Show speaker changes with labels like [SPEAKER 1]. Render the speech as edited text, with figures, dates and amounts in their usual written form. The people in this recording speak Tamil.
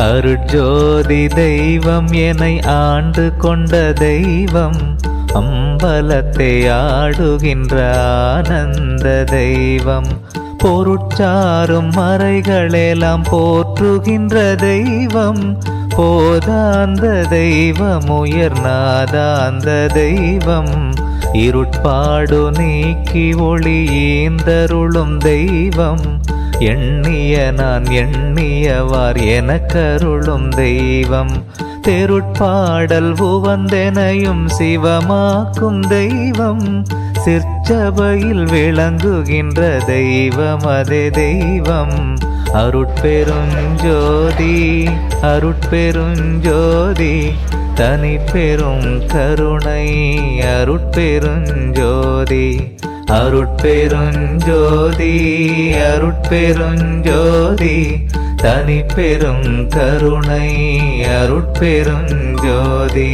[SPEAKER 1] அருட்ஜோதி தெய்வம் என்னை ஆண்டு கொண்ட தெய்வம், அம்பலத்தை ஆடுகின்ற ஆனந்த தெய்வம், பொருட்சாரும் மறைகளெல்லாம் போற்றுகின்ற தெய்வம், போதாந்த தெய்வம், உயர்நாதாந்த தெய்வம், இருட்பாடு நீக்கி ஒளி ஈந்தருளும் தெய்வம், எண்ணிய நான் எண்ணியவார் எனக்கருளும் தெய்வம், தெருட்பாடல் உவந்தெனையும் சிவமாக்கும் தெய்வம், சிற்சபையில் விளங்குகின்ற தெய்வம் அதே தெய்வம், அருட்பெருஞ்சோதி அருட்பெருஞ்சோதி, தனி பெரும் கருணை அருட்பெருஞ்சோதி, அருட்பெருஞ்சோதி அருட்பெருஞ்சோதி, தனி பெரும் கருணை அருட்பெருஞ்சோதி.